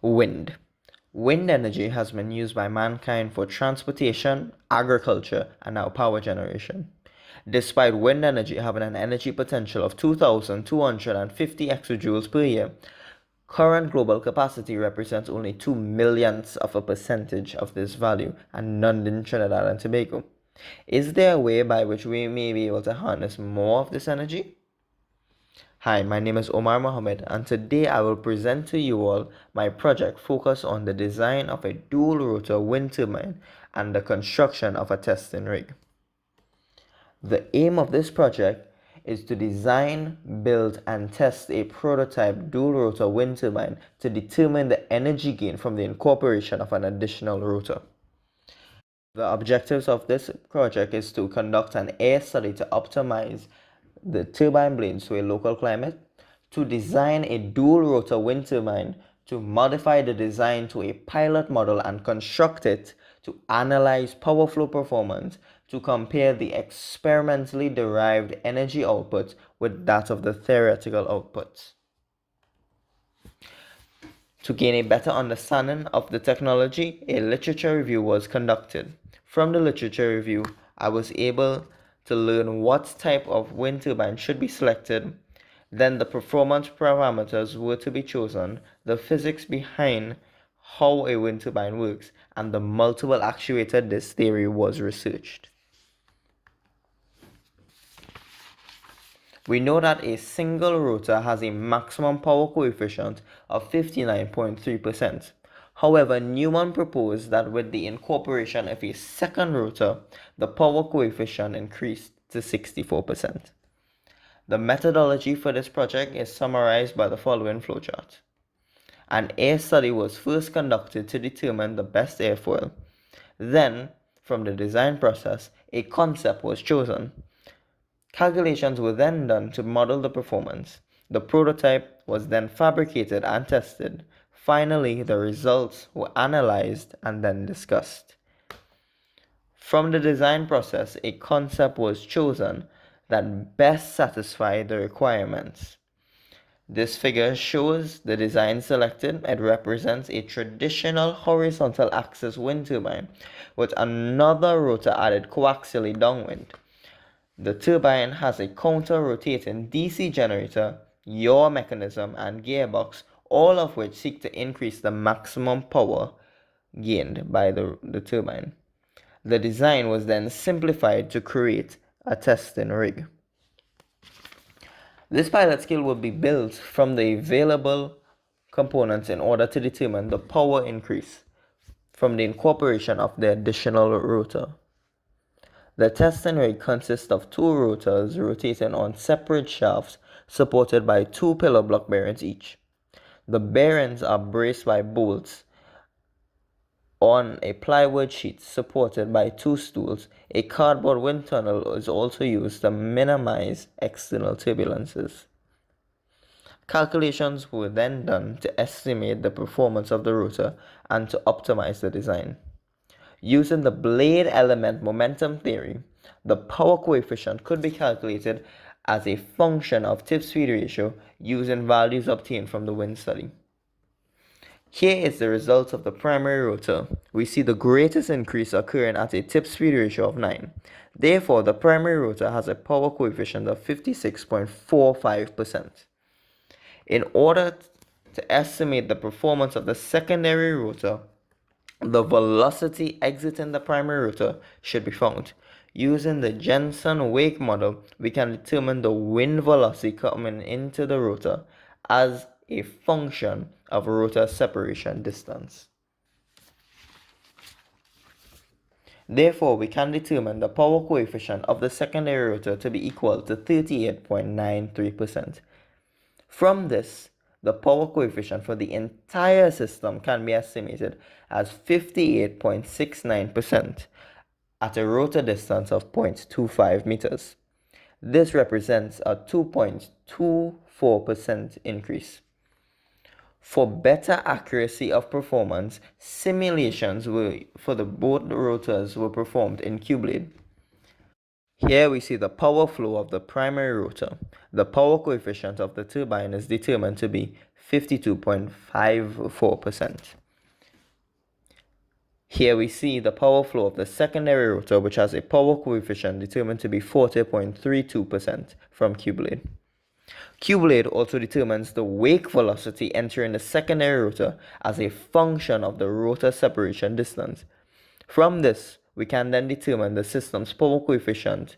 Wind. Wind energy has been used by mankind for transportation, agriculture, and now power generation. Despite wind energy having an energy potential of 2,250 exajoules per year, current global capacity represents only 2 millionths of a percentage of this value, and none in Trinidad and Tobago. Is there a way by which we may be able to harness more of this energy? Hi, my name is Omar Mohammed, and today I will present to you all my project focused on the design of a dual rotor wind turbine and the construction of a testing rig. The aim of this project is to design, build, and test a prototype dual rotor wind turbine to determine the energy gain from the incorporation of an additional rotor. The objectives of this project is to conduct an air study to optimize the turbine blades to a local climate, to design a dual rotor wind turbine, to modify the design to a pilot model and construct it, to analyze power flow performance, to compare the experimentally derived energy output with that of the theoretical outputs. To gain a better understanding of the technology, a literature review was conducted. From the literature review, I was able to learn what type of wind turbine should be selected, then the performance parameters were to be chosen, the physics behind how a wind turbine works, and the multiple actuator disk theory was researched. We know that a single rotor has a maximum power coefficient of 59.3%. However, Newman proposed that with the incorporation of a second rotor, the power coefficient increased to 64%. The methodology for this project is summarized by the following flowchart. An air study was first conducted to determine the best airfoil. Then, from the design process, a concept was chosen. Calculations were then done to model the performance. The prototype was then fabricated and tested. Finally, the results were analyzed and then discussed. From the design process, a concept was chosen that best satisfied the requirements. This figure shows the design selected. It represents a traditional horizontal axis wind turbine with another rotor added coaxially downwind. The turbine has a counter-rotating DC generator, yaw mechanism, and gearbox, all of which seek to increase the maximum power gained by the turbine. The design was then simplified to create a testing rig. This pilot scale will be built from the available components in order to determine the power increase from the incorporation of the additional rotor. The testing rig consists of two rotors rotating on separate shafts supported by two pillar block bearings each. The bearings are braced by bolts on a plywood sheet supported by two stools. A cardboard wind tunnel is also used to minimize external turbulences. Calculations were then done to estimate the performance of the rotor and to optimize the design. Using the blade element momentum theory, the power coefficient could be calculated as a function of tip-speed ratio using values obtained from the wind study. Here is the result of the primary rotor. We see the greatest increase occurring at a tip-speed ratio of 9. Therefore, the primary rotor has a power coefficient of 56.45%. In order to estimate the performance of the secondary rotor, the velocity exiting the primary rotor should be found. Using the Jensen-Wake model, we can determine the wind velocity coming into the rotor as a function of rotor separation distance. Therefore, we can determine the power coefficient of the secondary rotor to be equal to 38.93%. From this, the power coefficient for the entire system can be estimated as 58.69% at a rotor distance of 0.25 meters. This represents a 2.24% increase. For better accuracy of performance, simulations for both rotors were performed in QBlade. Here we see the power flow of the primary rotor. The power coefficient of the turbine is determined to be 52.54%. Here we see the power flow of the secondary rotor, which has a power coefficient determined to be 40.32% from Q-blade. Q-blade also determines the wake velocity entering the secondary rotor as a function of the rotor separation distance. From this, we can then determine the system's power coefficient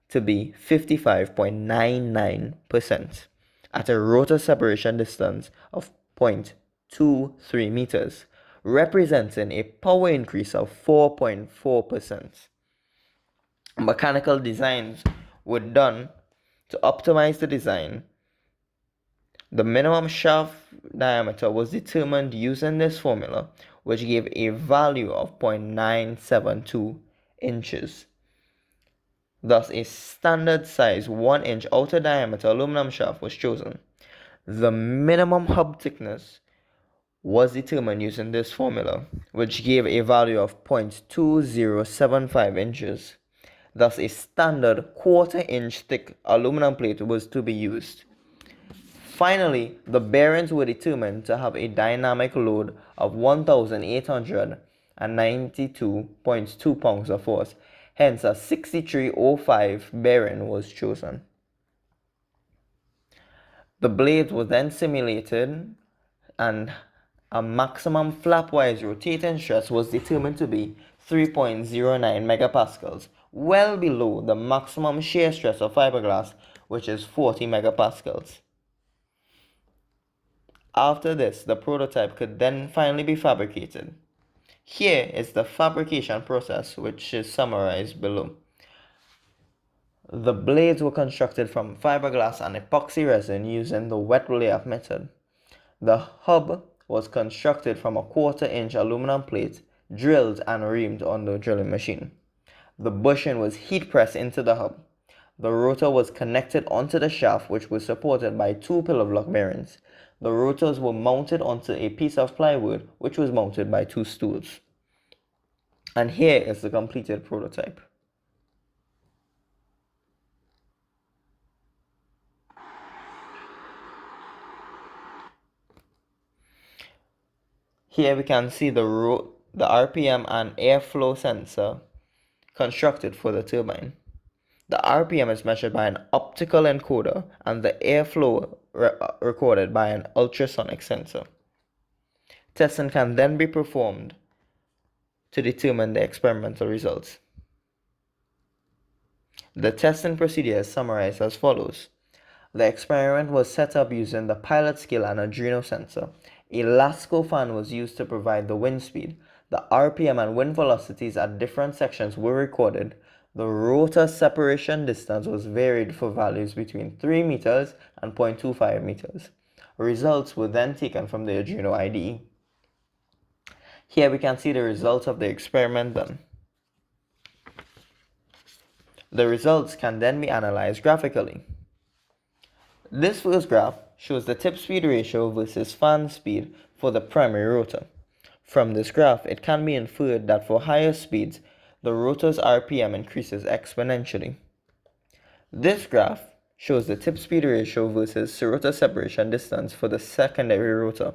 to be 55.99% at a rotor separation distance of 0.23 meters, representing a power increase of 4.4%. Mechanical designs were done to optimize the design. The minimum shaft diameter was determined using this formula, which gave a value of 0.972 inches. Thus, a standard size 1-inch outer diameter aluminum shaft was chosen. The minimum hub thickness was determined using this formula, which gave a value of 0.2075 inches. Thus, a standard 1/4-inch thick aluminum plate was to be used. Finally, the bearings were determined to have a dynamic load of 1,892.2 pounds of force. Hence, a 6305 bearing was chosen. The blades were then simulated and a maximum flap-wise rotating stress was determined to be 3.09 megapascals, well below the maximum shear stress of fiberglass, which is 40 megapascals. After this, the prototype could then finally be fabricated. Here is the fabrication process, which is summarized below. The blades were constructed from fiberglass and epoxy resin using the wet layup method. The hub was constructed from a 1/4-inch aluminum plate, drilled and reamed on the drilling machine. The bushing was heat pressed into the hub. The rotor was connected onto the shaft, which was supported by 2 pillar block bearings. The rotors were mounted onto a piece of plywood, which was mounted by 2 stools. And here is the completed prototype. Here we can see the RPM and airflow sensor constructed for the turbine. The RPM is measured by an optical encoder and the airflow recorded by an ultrasonic sensor. Testing can then be performed to determine the experimental results. The testing procedure is summarized as follows. The experiment was set up using the pilot scale and Arduino sensor. A LASCO fan was used to provide the wind speed. The RPM and wind velocities at different sections were recorded. The rotor separation distance was varied for values between 3 meters and 0.25 meters. Results were then taken from the Arduino IDE. Here we can see the results of the experiment done. The results can then be analyzed graphically. This first graph shows the tip speed ratio versus fan speed for the primary rotor. From this graph, it can be inferred that for higher speeds, the rotor's RPM increases exponentially. This graph shows the tip speed ratio versus rotor separation distance for the secondary rotor.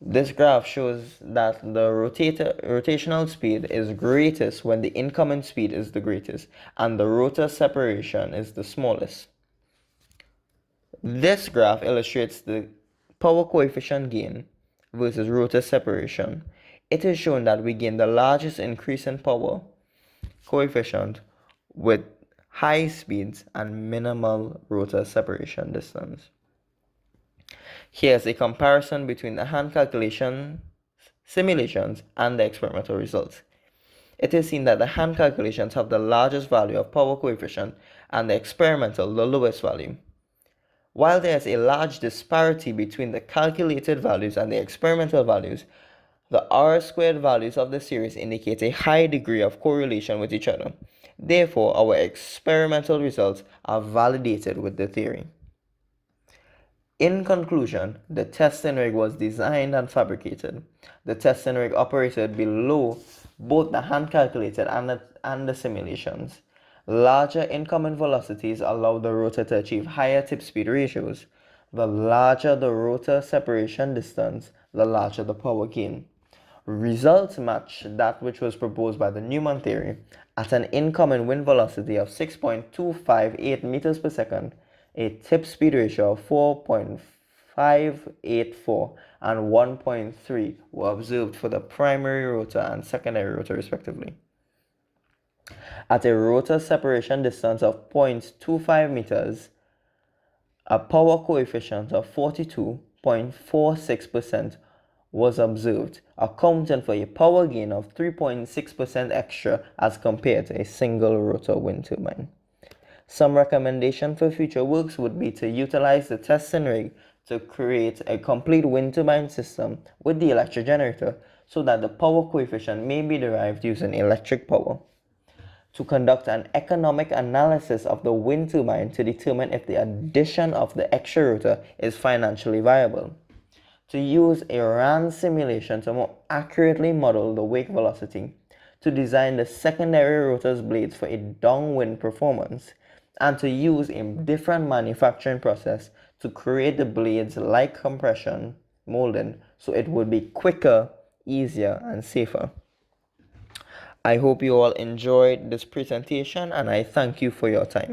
This graph shows that the rotational speed is greatest when the incoming speed is the greatest and the rotor separation is the smallest. This graph illustrates the power coefficient gain versus rotor separation. It is shown that we gain the largest increase in power coefficient with high speeds and minimal rotor separation distance. Here's a comparison between the hand calculation simulations and the experimental results. It is seen that the hand calculations have the largest value of power coefficient and the experimental the lowest value. While there is a large disparity between the calculated values and the experimental values, the R-squared values of the series indicate a high degree of correlation with each other. Therefore, our experimental results are validated with the theory. In conclusion, the testing rig was designed and fabricated. The testing rig operated below both the hand calculated and the simulations. Larger incoming velocities allow the rotor to achieve higher tip speed ratios. The larger the rotor separation distance, the larger the power gain. Results match that which was proposed by the Newman theory. At an incoming wind velocity of 6.258 meters per second, a tip speed ratio of 4.584 and 1.3 were observed for the primary rotor and secondary rotor respectively. At a rotor separation distance of 0.25 meters, a power coefficient of 42.46% was observed, accounting for a power gain of 3.6% extra as compared to a single rotor wind turbine. Some recommendation for future works would be to utilize the testing rig to create a complete wind turbine system with the electric generator so that the power coefficient may be derived using electric power. To conduct an economic analysis of the wind turbine to determine if the addition of the extra rotor is financially viable. To use a RAN simulation to more accurately model the wake velocity. To design the secondary rotor's blades for a downwind performance. And to use a different manufacturing process to create the blades like compression molding so it would be quicker, easier, and safer. I hope you all enjoyed this presentation and I thank you for your time.